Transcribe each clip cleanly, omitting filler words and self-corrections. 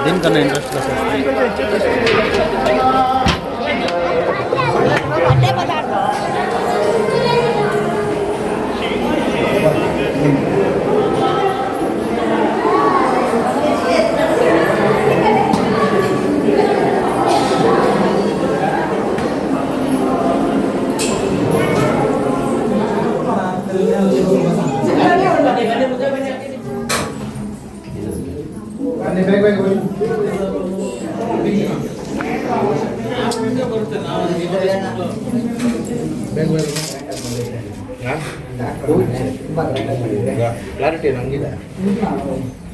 दिन करना interest clarity ನಂಗಿದೆ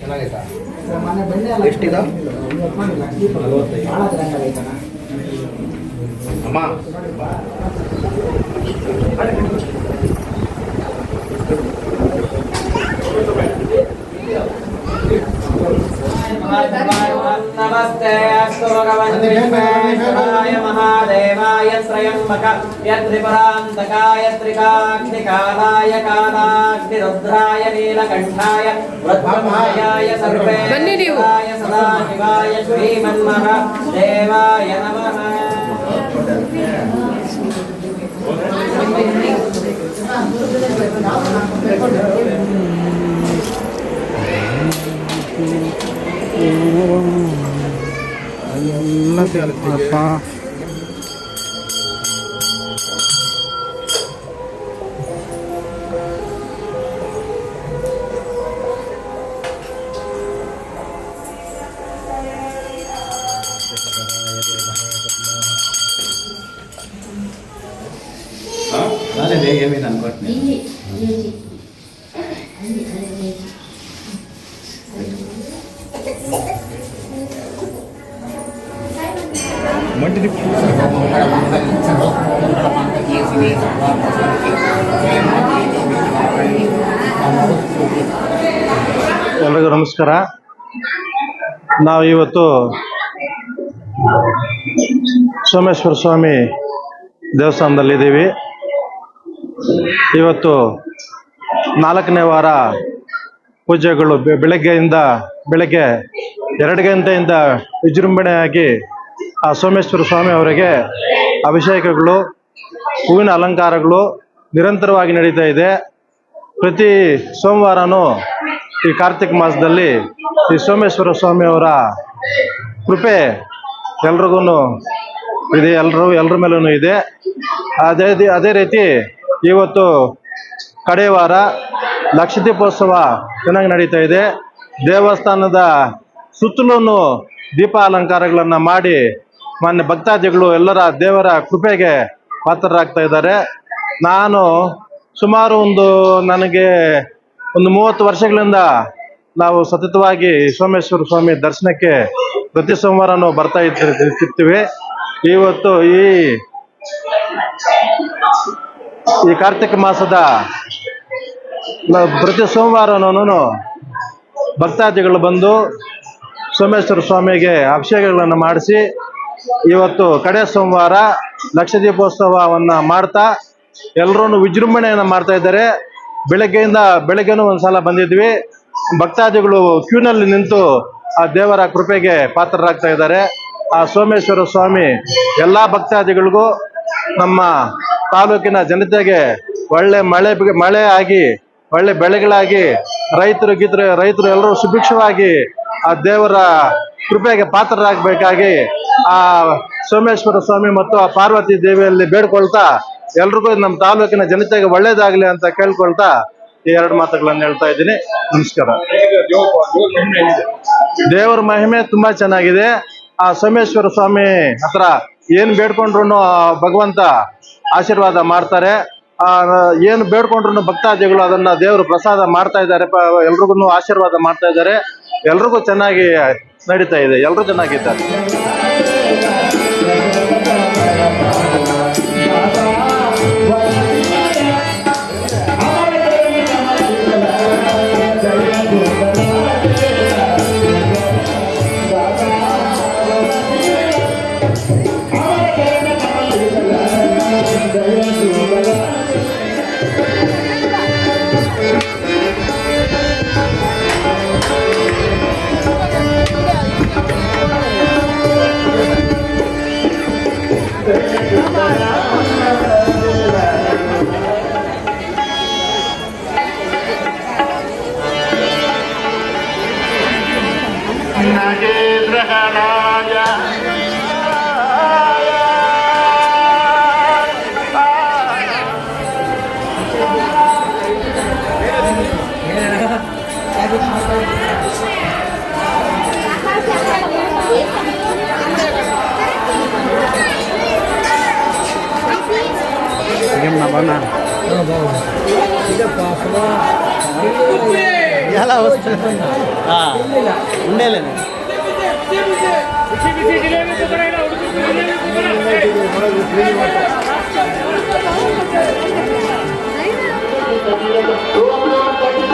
ಚೆನ್ನಾಗೈತಾ ಎಷ್ಟಿದ ಅಮ್ಮ नमस्ते अस्तु भगवन् विश्वेश्वराय महादेवाय श्रयंबक यत्रिपुरान्तकाय त्रिकाग्निकालाय कालाग्निरुद्राय नीलकण्ठाय वृद्धमायाय सर्वेश्वराय सदाशिवाय श्रीमन्महादेवाय नमः। ఏమైంది అనుకోండి మంటిది ಎಲ್ರಿಗೂ ನಮಸ್ಕಾರ. ನಾವು ಇವತ್ತು ಸೋಮೇಶ್ವರ ಸ್ವಾಮಿ ದೇವಸ್ಥಾನದಲ್ಲಿದ್ದೀವಿ. ಇವತ್ತು 4ನೇ ವಾರ ಪೂಜೆಗಳು ಬೆಳಗ್ಗೆ 2 ಗಂಟೆಯಿಂದ ವಿಜೃಂಭಣೆಯಾಗಿ ಆ ಸೋಮೇಶ್ವರ ಸ್ವಾಮಿ ಅವರಿಗೆ ಅಭಿಷೇಕಗಳು, ಹೂವಿನ ಅಲಂಕಾರಗಳು ನಿರಂತರವಾಗಿ ನಡೀತಾ ಇದೆ. ಪ್ರತಿ ಸೋಮವಾರನೂ ಈ ಕಾರ್ತಿಕ ಮಾಸದಲ್ಲಿ ಈ ಸೋಮೇಶ್ವರ ಸ್ವಾಮಿಯವರ ಕೃಪೆ ಎಲ್ರಿಗೂ ಇದೆ, ಎಲ್ಲರ ಮೇಲೂ ಇದೆ. ಅದೇ ರೀತಿ ಇವತ್ತು ಕಡೆ ವಾರ ಲಕ್ಷ ದೀಪೋತ್ಸವ ಚೆನ್ನಾಗಿ ನಡೀತಾ ಇದೆ. ದೇವಸ್ಥಾನದ ಸುತ್ತಲೂ ದೀಪ ಅಲಂಕಾರಗಳನ್ನು ಮಾಡಿ ಮಾನ್ಯ ಭಕ್ತಾದಿಗಳು ಎಲ್ಲರ ದೇವರ ಕೃಪೆಗೆ ಪಾತ್ರರಾಗ್ತಾ ಇದ್ದಾರೆ. ನಾನು ಸುಮಾರು ನನಗೆ 30 ವರ್ಷಗಳಿಂದ ನಾವು ಸತತವಾಗಿ ಸೋಮೇಶ್ವರ ಸ್ವಾಮಿ ದರ್ಶನಕ್ಕೆ ಪ್ರತಿ ಸೋಮವಾರನೂ ಬರ್ತಾ ಇರ್ತೀವಿ. ಇವತ್ತು ಈ ಕಾರ್ತಿಕ ಮಾಸದ ಪ್ರತಿ ಸೋಮವಾರನೂ ಭಕ್ತಾದಿಗಳು ಬಂದು ಸೋಮೇಶ್ವರ ಸ್ವಾಮಿಗೆ ಅಭಿಷೇಕಗಳನ್ನು ಮಾಡಿಸಿ ಇವತ್ತು ಕಡೆ ಸೋಮವಾರ ಲಕ್ಷ ದೀಪೋತ್ಸವವನ್ನು ಮಾಡ್ತಾ ಎಲ್ಲರೂ ವಿಜೃಂಭಣೆಯನ್ನು ಮಾಡ್ತಾ ಇದ್ದಾರೆ. ಬೆಳಗ್ಗೆನೂ ಒಂದು ಸಲ ಬಂದಿದ್ವಿ, ಭಕ್ತಾದಿಗಳು ಕ್ಯೂನಲ್ಲಿ ನಿಂತು ಆ ದೇವರ ಕೃಪೆಗೆ ಪಾತ್ರರಾಗ್ತಾ ಇದ್ದಾರೆ. ಆ ಸೋಮೇಶ್ವರ ಸ್ವಾಮಿ ಎಲ್ಲ ಭಕ್ತಾದಿಗಳಿಗೂ ನಮ್ಮ ತಾಲೂಕಿನ ಜನತೆಗೆ ಒಳ್ಳೆ ಮಳೆ ಆಗಿ ಒಳ್ಳೆ ಬೆಳೆಗಳಾಗಿ ರೈತರು ಎಲ್ಲರೂ ಸುಭಿಕ್ಷವಾಗಿ ಆ ದೇವರ ಕೃಪೆಗೆ ಪಾತ್ರರಾಗಬೇಕಾಗಿ ಆ ಸೋಮೇಶ್ವರ ಸ್ವಾಮಿ ಮತ್ತು ಆ ಪಾರ್ವತಿ ದೇವಿಯಲ್ಲಿ ಬೇಡ್ಕೊಳ್ತಾ ಎಲ್ರಿಗೂ ನಮ್ಮ ತಾಲೂಕಿನ ಜನತೆಗೆ ಒಳ್ಳೇದಾಗಲಿ ಅಂತ ಕೇಳ್ಕೊಳ್ತಾ ಈ 2 ಮಾತುಗಳನ್ನು ಹೇಳ್ತಾ ಇದ್ದೀನಿ. ನಮಸ್ಕಾರ. ದೇವರ ಮಹಿಮೆ ತುಂಬಾ ಚೆನ್ನಾಗಿದೆ. ಆ ಸೋಮೇಶ್ವರ ಸ್ವಾಮಿ ಹತ್ರ ಏನು ಬೇಡ್ಕೊಂಡ್ರು ಭಗವಂತ ಆಶೀರ್ವಾದ ಮಾಡ್ತಾರೆ. ಏನು ಬೇಡ್ಕೊಂಡ್ರು ಭಕ್ತಾದಿಗಳು ಅದನ್ನ ದೇವರು ಪ್ರಸಾದ ಮಾಡ್ತಾ ಇದ್ದಾರೆ. ಎಲ್ರಿಗೂ ಆಶೀರ್ವಾದ ಮಾಡ್ತಾ ಇದ್ದಾರೆ. ಎಲ್ರಿಗೂ ಚೆನ್ನಾಗಿ ನಡೀತಾ ಇದೆ. ಎಲ್ಲರೂ ಚೆನ್ನಾಗಿದ್ದಾರೆ. ఎలా వస్తుంది ఉండేలే Thank you.